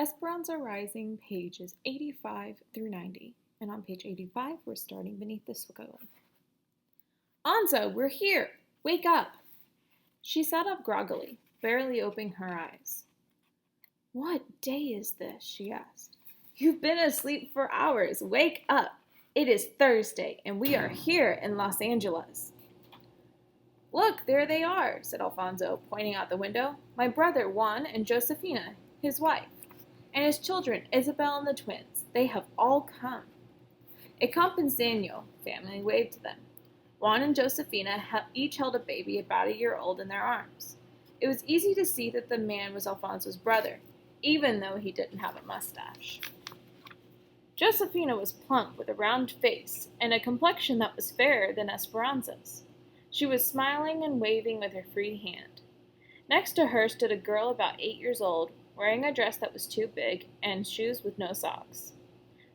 Esperanza Rising, pages 85 through 90. And on page 85, we're starting beneath the squiggle. Anza, we're here! Wake up! She sat up groggily, barely opening her eyes. What day is this? She asked. You've been asleep for hours. Wake up! It is Thursday, and we are here in Los Angeles. Look, there they are, said Alfonso, pointing out the window. My brother, Juan, and Josefina, his wife, and his children, Isabel and the twins. They have all come. A Campesino family waved to them. Juan and Josefina each held a baby about a year old in their arms. It was easy to see that the man was Alfonso's brother, even though he didn't have a mustache. Josefina was plump with a round face and a complexion that was fairer than Esperanza's. She was smiling and waving with her free hand. Next to her stood a girl about 8 years old, wearing a dress that was too big and shoes with no socks.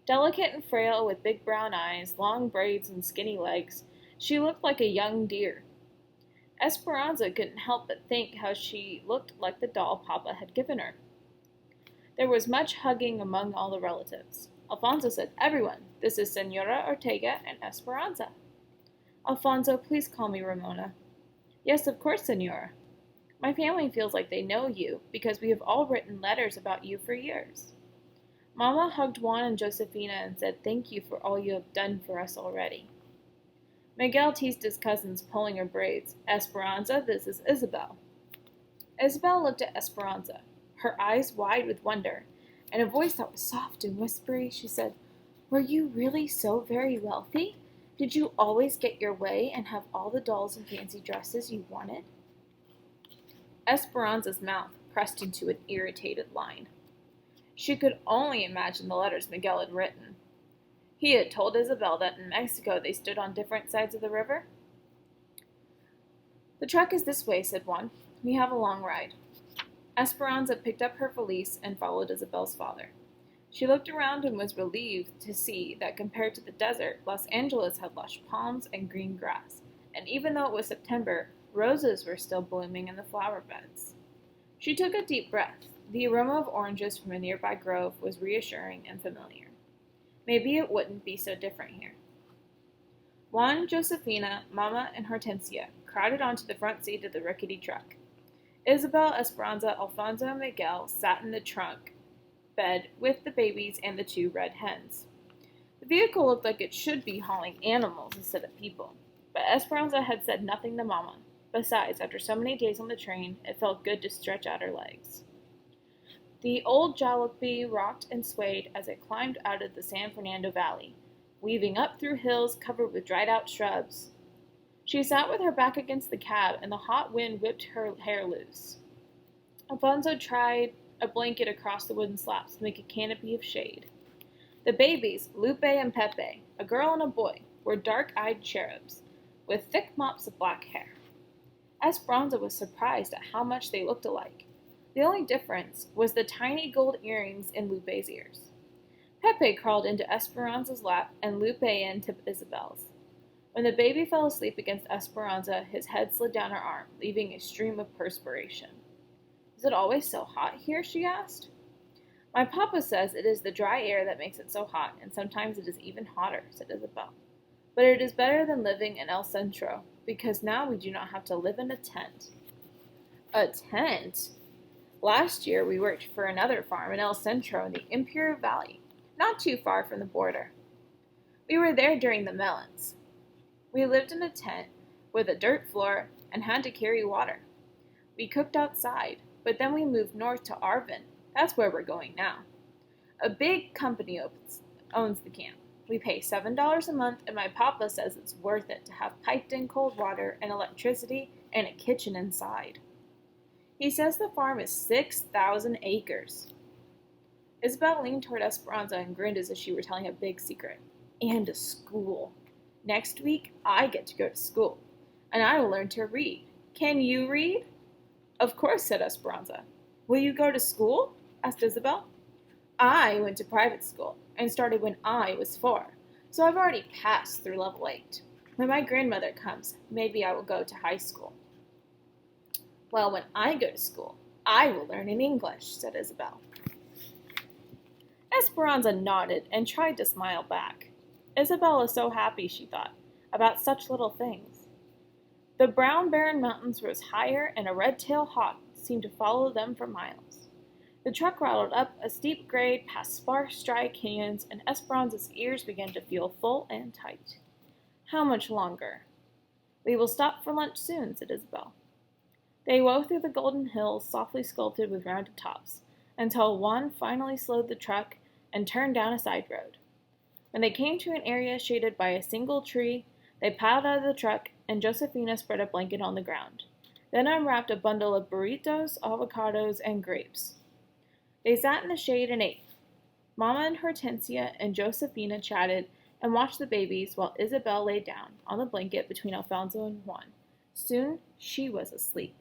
Delicate and frail with big brown eyes, long braids, and skinny legs, she looked like a young deer. Esperanza couldn't help but think how she looked like the doll Papa had given her. There was much hugging among all the relatives. Alfonso said, Everyone, this is Senora Ortega and Esperanza. Alfonso, please call me Ramona. Yes, of course, Senora. My family feels like they know you because we have all written letters about you for years. Mama hugged Juan and Josefina and said thank you for all you have done for us already. Miguel teased his cousins, pulling her braids. Esperanza, this is Isabel. Isabel looked at Esperanza, her eyes wide with wonder. In a voice that was soft and whispery, she said, Were you really so very wealthy? Did you always get your way and have all the dolls and fancy dresses you wanted? Esperanza's mouth pressed into an irritated line. She could only imagine the letters Miguel had written. He had told Isabel that in Mexico they stood on different sides of the river. The truck is this way, said Juan. We have a long ride. Esperanza picked up her valise and followed Isabel's father. She looked around and was relieved to see that compared to the desert, Los Angeles had lush palms and green grass, and even though it was September, roses were still blooming in the flower beds. She took a deep breath. The aroma of oranges from a nearby grove was reassuring and familiar. Maybe it wouldn't be so different here. Juan, Josefina, Mama, and Hortensia crowded onto the front seat of the rickety truck. Isabel, Esperanza, Alfonso, and Miguel sat in the trunk bed with the babies and the 2 red hens. The vehicle looked like it should be hauling animals instead of people, but Esperanza had said nothing to Mama. Besides, after so many days on the train, it felt good to stretch out her legs. The old jalopy rocked and swayed as it climbed out of the San Fernando Valley, weaving up through hills covered with dried-out shrubs. She sat with her back against the cab, and the hot wind whipped her hair loose. Alfonso tried a blanket across the wooden slats to make a canopy of shade. The babies, Lupe and Pepe, a girl and a boy, were dark-eyed cherubs, with thick mops of black hair. Esperanza was surprised at how much they looked alike. The only difference was the tiny gold earrings in Lupe's ears. Pepe crawled into Esperanza's lap and Lupe into Isabel's. When the baby fell asleep against Esperanza, his head slid down her arm, leaving a stream of perspiration. Is it always so hot here? She asked. My papa says it is the dry air that makes it so hot, and sometimes it is even hotter, said Isabel. But it is better than living in El Centro, because now we do not have to live in a tent. A tent? Last year we worked for another farm in El Centro in the Imperial Valley, not too far from the border. We were there during the melons. We lived in a tent with a dirt floor and had to carry water. We cooked outside, but then we moved north to Arvin. That's where we're going now. A big company owns the camp. We pay $7 a month, and my papa says it's worth it to have piped-in cold water and electricity and a kitchen inside. He says the farm is 6,000 acres. Isabel leaned toward Esperanza and grinned as if she were telling a big secret. And a school. Next week, I get to go to school, and I will learn to read. Can you read? Of course, said Esperanza. Will you go to school? Asked Isabel. I went to private school and started when I was 4, so I've already passed through level 8. When my grandmother comes, maybe I will go to high school. Well, when I go to school, I will learn in English, said Isabel. Esperanza nodded and tried to smile back. Isabel was so happy, she thought, about such little things. The brown barren mountains rose higher, and a red-tailed hawk seemed to follow them for miles. The truck rattled up a steep grade past sparse, dry canyons, and Esperanza's ears began to feel full and tight. How much longer? We will stop for lunch soon, said Isabel. They wove through the golden hills, softly sculpted with rounded tops, until one finally slowed the truck and turned down a side road. When they came to an area shaded by a single tree, they piled out of the truck, and Josefina spread a blanket on the ground, then unwrapped a bundle of burritos, avocados, and grapes. They sat in the shade and ate. Mama and Hortensia and Josefina chatted and watched the babies while Isabel lay down on the blanket between Alfonso and Juan. Soon she was asleep.